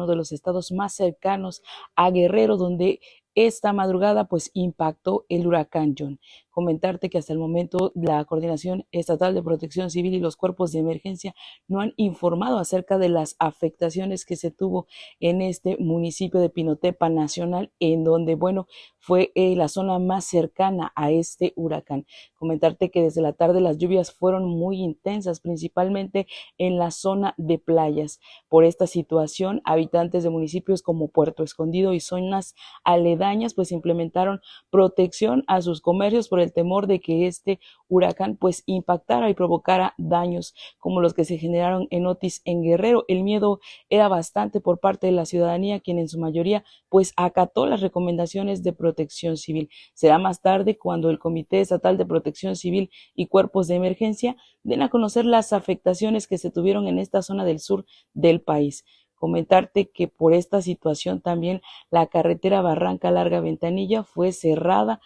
de los estados más cercanos a Guerrero, donde esta madrugada pues impactó el huracán John. Comentarte que hasta el momento la Coordinación Estatal de Protección Civil y los cuerpos de emergencia no han informado acerca de las afectaciones que se tuvo en este municipio de Pinotepa Nacional, en donde, bueno, fue la zona más cercana a este huracán. Comentarte que desde la tarde las lluvias fueron muy intensas, principalmente en la zona de playas. Por esta situación, habitantes de municipios como Puerto Escondido y zonas aledañas pues implementaron protección a sus comercios por el temor de que este huracán pues impactara y provocara daños como los que se generaron en Otis en Guerrero. El miedo era bastante por parte de la ciudadanía, quien en su mayoría pues acató las recomendaciones de protección civil. Será más tarde cuando el Comité Estatal de Protección Civil y cuerpos de emergencia den a conocer las afectaciones que se tuvieron en esta zona del sur del país. Comentarte que por esta situación también la carretera Barranca Larga Ventanilla fue cerrada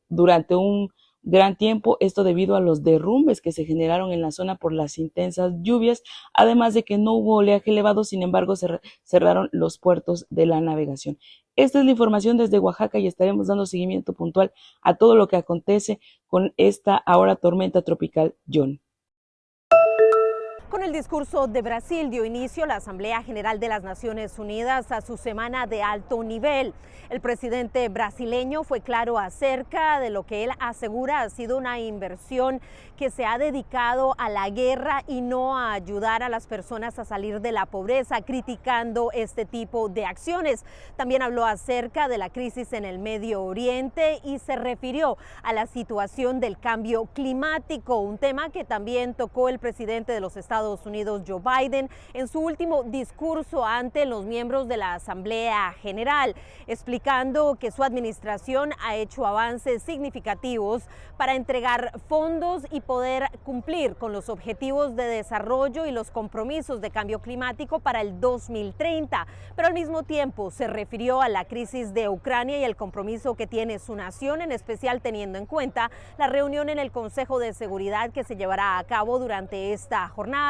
durante un gran tiempo, esto debido a los derrumbes que se generaron en la zona por las intensas lluvias, además de que no hubo oleaje elevado, sin embargo cerraron los puertos de la navegación. Esta es la información desde Oaxaca y estaremos dando seguimiento puntual a todo lo que acontece con esta ahora tormenta tropical John. Con el discurso de Brasil dio inicio la Asamblea General de las Naciones Unidas a su semana de alto nivel. El presidente brasileño fue claro acerca de lo que él asegura ha sido una inversión que se ha dedicado a la guerra y no a ayudar a las personas a salir de la pobreza, criticando este tipo de acciones. También habló acerca de la crisis en el Medio Oriente y se refirió a la situación del cambio climático, un tema que también tocó el presidente de los Estados Unidos, Joe Biden, en su último discurso ante los miembros de la Asamblea General, explicando que su administración ha hecho avances significativos para entregar fondos y poder cumplir con los objetivos de desarrollo y los compromisos de cambio climático para el 2030, pero al mismo tiempo se refirió a la crisis de Ucrania y el compromiso que tiene su nación, en especial teniendo en cuenta la reunión en el Consejo de Seguridad que se llevará a cabo durante esta jornada.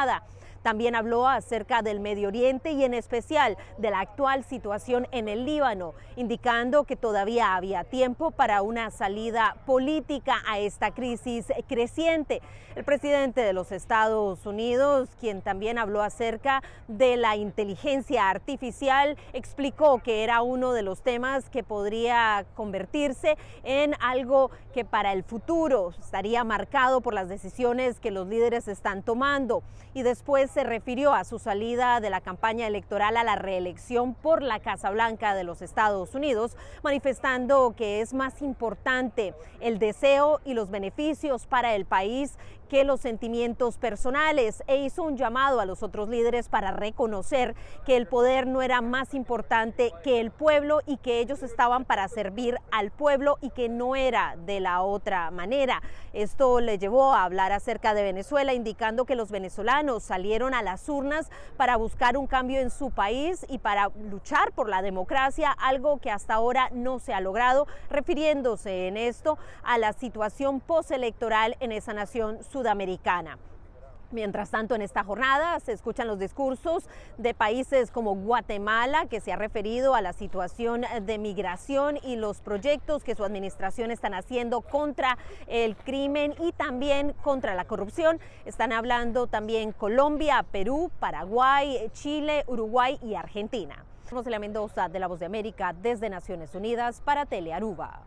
También habló acerca del Medio Oriente y en especial de la actual situación en el Líbano, indicando que todavía había tiempo para una salida política a esta crisis creciente. El presidente de los Estados Unidos, quien también habló acerca de la inteligencia artificial, explicó que era uno de los temas que podría convertirse en algo que para el futuro estaría marcado por las decisiones que los líderes están tomando. Y después se refirió a su salida de la campaña electoral a la reelección por la Casa Blanca de los Estados Unidos, manifestando que es más importante el deseo y los beneficios para el país que los sentimientos personales, e hizo un llamado a los otros líderes para reconocer que el poder no era más importante que el pueblo y que ellos estaban para servir al pueblo y que no era de la otra manera. Esto le llevó a hablar acerca de Venezuela, indicando que los venezolanos salieron a las urnas para buscar un cambio en su país y para luchar por la democracia, algo que hasta ahora no se ha logrado, refiriéndose en esto a la situación postelectoral en esa nación sudamericana. Mientras tanto, en esta jornada se escuchan los discursos de países como Guatemala, que se ha referido a la situación de migración y los proyectos que su administración están haciendo contra el crimen y también contra la corrupción. Están hablando también Colombia, Perú, Paraguay, Chile, Uruguay y Argentina. Rosalía Mendoza, de La Voz de América, desde Naciones Unidas para Telearuba.